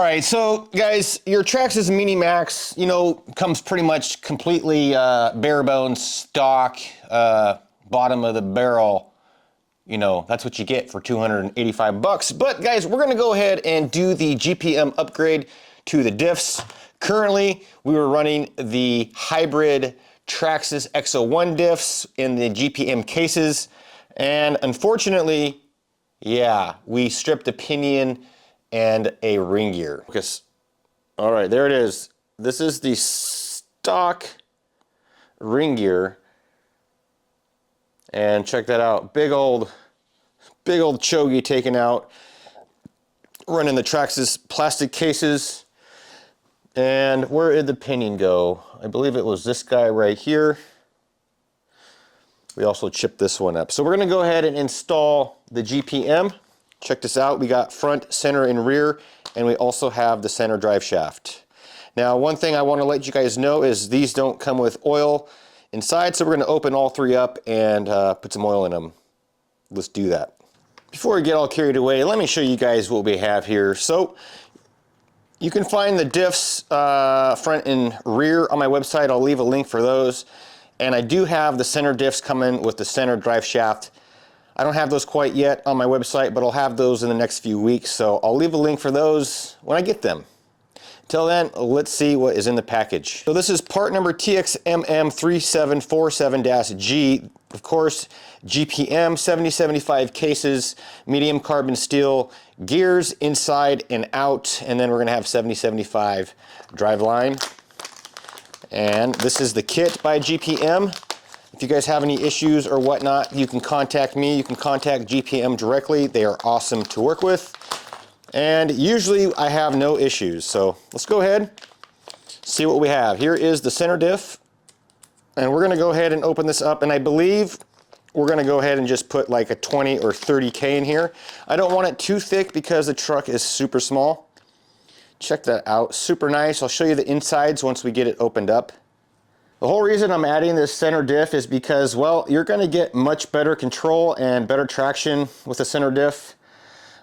right, so guys, your Traxxas Mini Maxx, you know, comes pretty much completely bare bones stock, bottom of the barrel. You know, that's what you get for 285 bucks. But guys, we're gonna go ahead and do the GPM upgrade to the diffs. Currently, we were running the hybrid Traxxas X01 diffs in the GPM cases. And unfortunately, yeah, we stripped the pinion and a ring gear. All right, there it is. This is the stock ring gear. And check that out, big old chogy taken out, running the Traxxas plastic cases. And where did the pinion go? I believe it was this guy right here. We also chipped this one up. So we're gonna go ahead and install the GPM. Check this out, we got front, center, and rear, and we also have the center drive shaft. Now, one thing I wanna let you guys know is these don't come with oil inside, so we're gonna open all three up and put some oil in them. Let's do that. Before we get all carried away, let me show you guys what we have here. So, you can find the diffs front and rear on my website. I'll leave a link for those. And I do have the center diffs coming with the center drive shaft. I don't have those quite yet on my website, but I'll have those in the next few weeks. So I'll leave a link for those when I get them. Until then, let's see what is in the package. So this is part number TXMM3747-G. Of course, GPM 7075 cases, medium carbon steel, gears inside and out, and then we're gonna have 7075 drive line. And this is the kit by GPM. If you guys have any issues or whatnot, you can contact me. You can contact GPM directly. They are awesome to work with. And usually I have no issues. So let's go ahead, see what we have. Here is the center diff. And we're gonna go ahead and open this up. And I believe we're gonna go ahead and just put like a 20 or 30K in here. I don't want it too thick because the truck is super small. Check that out, super nice. I'll show you the insides once we get it opened up. The whole reason I'm adding this center diff is because, well, you're gonna get much better control and better traction with the center diff.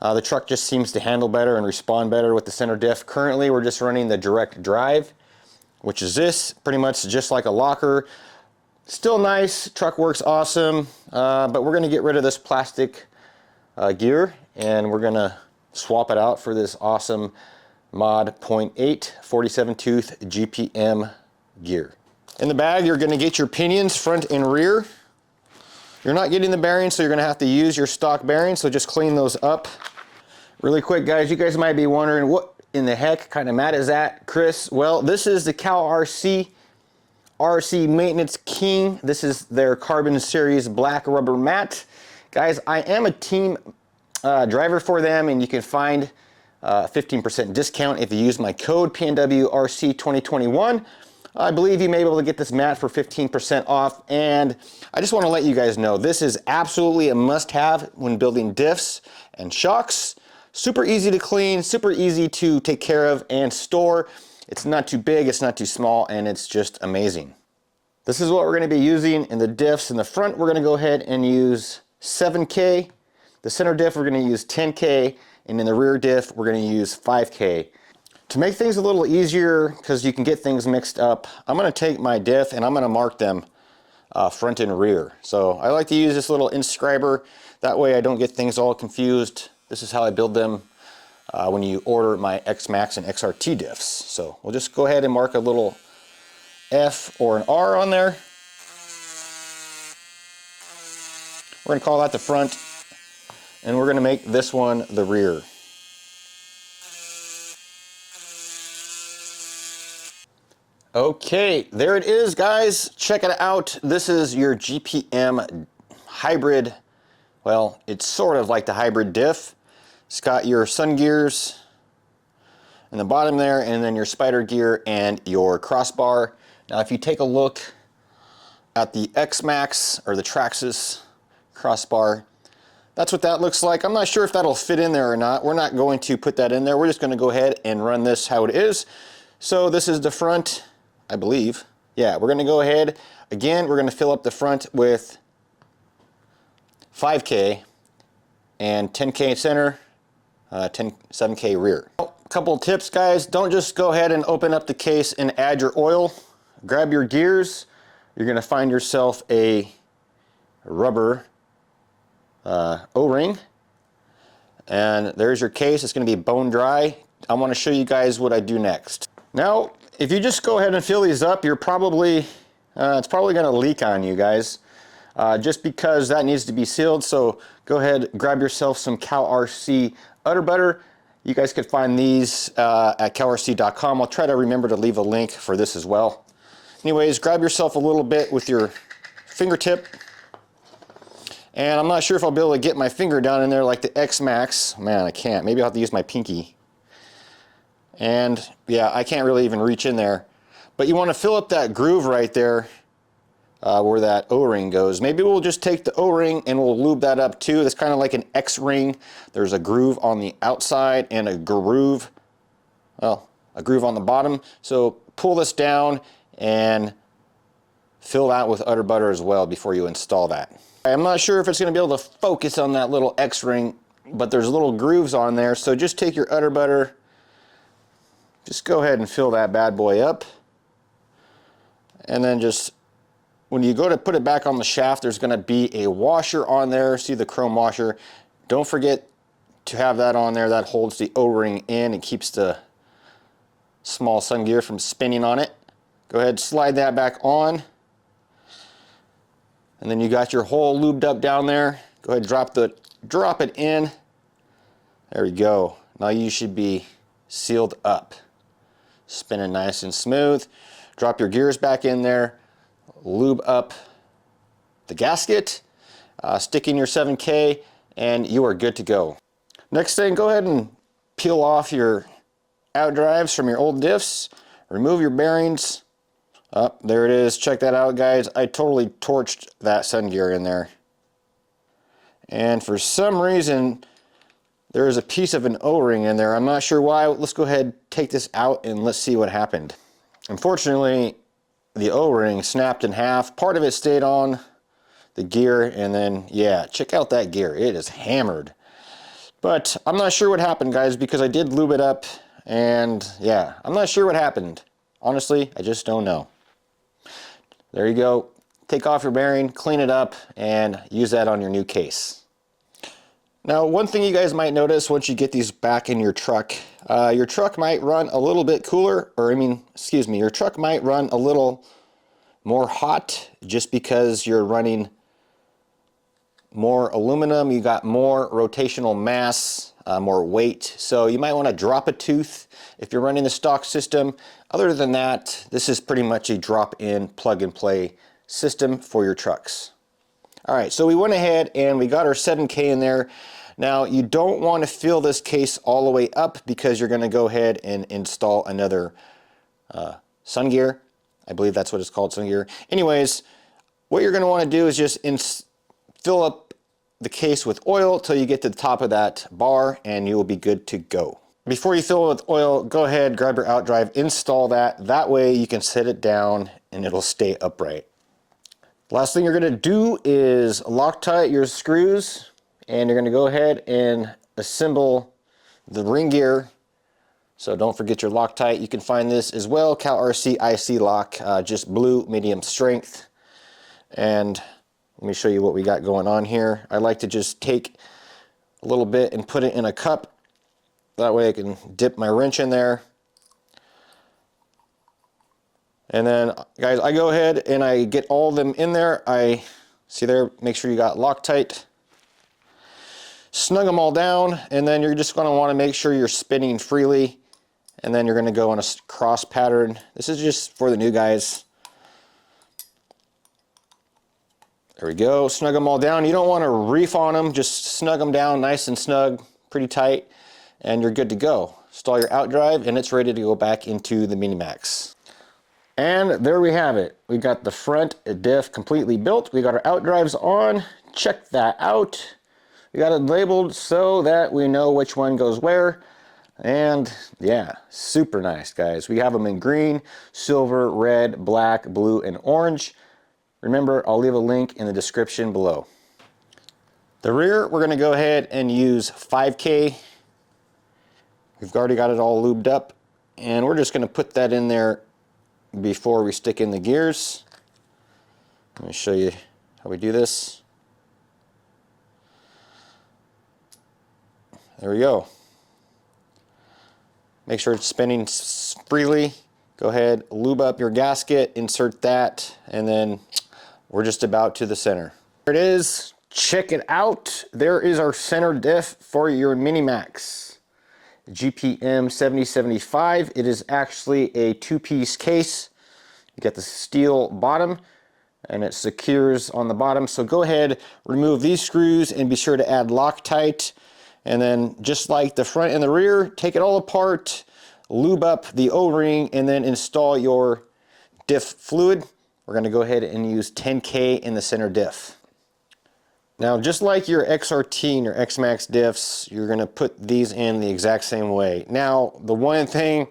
The truck just seems to handle better and respond better with the center diff. Currently, we're just running the direct drive, which is this, pretty much just like a locker. Still nice, truck works awesome, but we're gonna get rid of this plastic gear and we're gonna swap it out for this awesome Mod 0.8 47 tooth GPM gear. In the bag, you're gonna get your pinions front and rear. You're not getting the bearings, so you're gonna have to use your stock bearings, so just clean those up. Really quick, guys, you guys might be wondering, what in the heck kind of mat is that, Chris? Well, this is the Cal RC Maintenance King. This is their Carbon Series black rubber mat. Guys, I am a team driver for them, and you can find 15% discount if you use my code Pnwrc2021. I believe you may be able to get this mat for 15% off, and I just want to let you guys know this is absolutely a must-have when building diffs and shocks. Super easy to clean, super easy to take care of and store. It's not too big, it's not too small, and it's just amazing. This is what we're going to be using in the diffs. In the front, we're going to go ahead and use 7K. The center diff, we're going to use 10K, and in the rear diff, we're going to use 5K. To make things a little easier, because you can get things mixed up, I'm going to take my diff and I'm going to mark them front and rear. So I like to use this little inscriber. That way I don't get things all confused. This is how I build them when you order my X Maxx and XRT diffs. So we'll just go ahead and mark a little F or an R on there. We're going to call that the front, and we're going to make this one the rear. Okay, there it is, guys. Check it out. This is your GPM hybrid. Well, it's sort of like the hybrid diff. It's got your sun gears in the bottom there, and then your spider gear and your crossbar. Now, if you take a look at the X Maxx or the Traxxas crossbar, that's what that looks like. I'm not sure if that'll fit in there or not. We're not going to put that in there. We're just going to go ahead and run this how it is. So this is the front, I believe. Yeah, we're going to go ahead. Again, we're going to fill up the front with 5K and 10K center, 7K rear. Couple tips, guys. Don't just go ahead and open up the case and add your oil. Grab your gears. You're going to find yourself a rubber O-ring. And there's your case. It's going to be bone dry. I want to show you guys what I do next. Now, if you just go ahead and fill these up, you're probably, it's probably going to leak on you guys. Just because that needs to be sealed. So go ahead, grab yourself some CalRC udder butter. You guys can find these at calrc.com. I'll try to remember to leave a link for this as well. Anyways, grab yourself a little bit with your fingertip. And I'm not sure if I'll be able to get my finger down in there like the Maxx. Man, I can't. Maybe I'll have to use my pinky. And yeah, I can't really even reach in there. But you want to fill up that groove right there where that O-ring goes. Maybe we'll just take the O-ring and we'll lube that up too. It's kind of like an X-ring. There's a groove on the outside and a groove on the bottom. So pull this down and fill that with udder butter as well before you install that. I'm not sure if it's going to be able to focus on that little X-ring, but there's little grooves on there. So just take your udder butter, just go ahead and fill that bad boy up. And then just, when you go to put it back on the shaft, there's going to be a washer on there. See the chrome washer? Don't forget to have that on there. That holds the O-ring in and keeps the small sun gear from spinning on it. Go ahead, slide that back on. And then you got your hole lubed up down there. Go ahead, drop it in. There we go. Now you should be sealed up. Spinning nice and smooth. Drop your gears back in there. Lube up the gasket. Stick in your 7K and you are good to go. Next thing, go ahead and peel off your outdrives from your old diffs. Remove your bearings. There it is. Check that out, guys. I totally torched that sun gear in there. And for some reason, there is a piece of an O-ring in there. I'm not sure why. Let's go ahead, take this out, and let's see what happened. Unfortunately, the O-ring snapped in half. Part of it stayed on the gear, and then, yeah, check out that gear. It is hammered. But I'm not sure what happened, guys, because I did lube it up, and yeah, I'm not sure what happened. Honestly, I just don't know. There you go. Take off your bearing, clean it up, and use that on your new case. Now, one thing you guys might notice once you get these back in your truck might run a little bit cooler, or your truck might run a little more hot just because you're running more aluminum, you got more rotational mass, more weight. So you might want to drop a tooth if you're running the stock system. Other than that, this is pretty much a drop-in, plug-and-play system for your trucks. All right, so we went ahead and we got our 7K in there. Now, you don't want to fill this case all the way up because you're going to go ahead and install another sun gear. I believe that's what it's called, sun gear. Anyways, what you're going to want to do is just fill up the case with oil till you get to the top of that bar and you will be good to go. Before you fill it with oil, go ahead, grab your outdrive, install that. That way you can set it down and it'll stay upright. Last thing you're going to do is Loctite your screws, and you're going to go ahead and assemble the ring gear. So don't forget your Loctite. You can find this as well, CalRC IC lock, just blue, medium strength. And let me show you what we got going on here. I like to just take a little bit and put it in a cup. That way I can dip my wrench in there. And then, guys, I go ahead and I get all of them in there. See there, make sure you got Loctite. Snug them all down, and then you're just going to want to make sure you're spinning freely. And then you're going to go in a cross pattern. This is just for the new guys. There we go, snug them all down. You don't want to reef on them, just snug them down nice and snug, pretty tight, and you're good to go. Install your outdrive, and it's ready to go back into the Mini Maxx. And there we have it. We got the front diff completely built. We got our outdrives on. Check that out. We got it labeled so that we know which one goes where. And yeah, super nice, guys. We have them in green, silver, red, black, blue, and orange. Remember, I'll leave a link in the description below. The rear, we're going to go ahead and use 5K We've already got it all lubed up, and we're just going to put that in there before we stick in the gears. Let me show you how we do this. There we go. Make sure it's spinning freely. Go ahead, lube up your gasket, insert that, and then we're just about to the center. There it is. Check it out. There is our center diff for your Mini Maxx GPM 7075. It is actually a two-piece case. You got the steel bottom and it secures on the bottom. So go ahead, remove these screws and be sure to add Loctite. And then just like the front and the rear, take it all apart, lube up the O-ring, and then install your diff fluid. We're going to go ahead and use 10K in the center diff. Now, just like your XRT and your Maxx diffs, you're going to put these in the exact same way. Now, the one thing,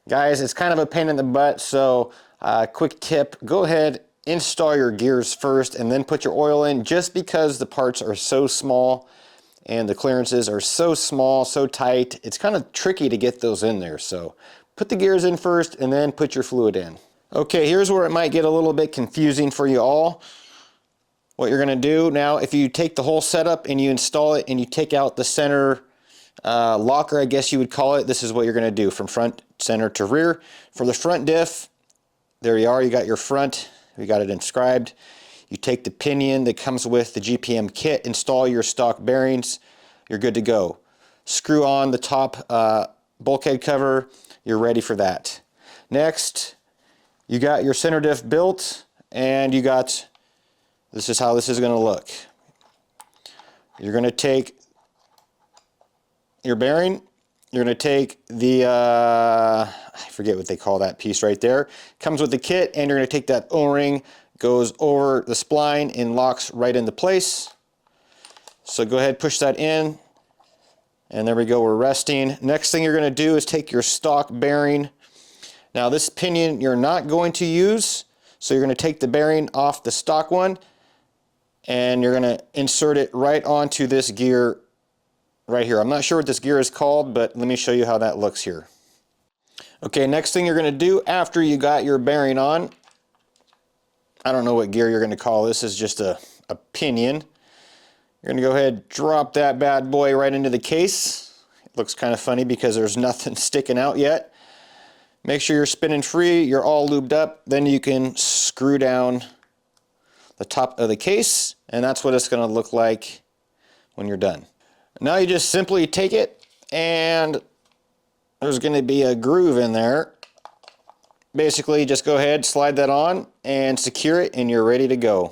guys, it's kind of a pain in the butt, so quick tip, go ahead, install your gears first, and then put your oil in, just because the parts are so small and the clearances are so small, so tight, it's kind of tricky to get those in there. So put the gears in first and then put your fluid in. Okay, here's where it might get a little bit confusing for you all. What you're going to do now, if you take the whole setup and you install it and you take out the center locker, I guess you would call it, this is what you're going to do from front, center to rear. For the front diff, there you are, you got your front, we got it inscribed. You take the pinion that comes with the GPM kit, install your stock bearings, you're good to go. Screw on the top bulkhead cover, you're ready for that. Next, you got your center diff built, and you got, this is how this is going to look. You're going to take your bearing, you're going to take the, I forget what they call that piece right there. Comes with the kit, and you're going to take that O-ring, goes over the spline and locks right into place. So go ahead, push that in, and there we go, we're resting. Next thing you're going to do is take your stock bearing. Now this pinion you're not going to use, so you're going to take the bearing off the stock one, and you're going to insert it right onto this gear right here. I'm not sure what this gear is called, but let me show you how that looks here. Okay, next thing you're going to do after you got your bearing on, I don't know what gear you're going to call this, is just a pinion. You're going to go ahead, drop that bad boy right into the case. It looks kind of funny because there's nothing sticking out yet. Make sure you're spinning free, you're all lubed up, then you can screw down the top of the case, and that's what it's going to look like when you're done. Now you just simply take it, and there's going to be a groove in there. Basically, just go ahead, slide that on, and secure it, and you're ready to go.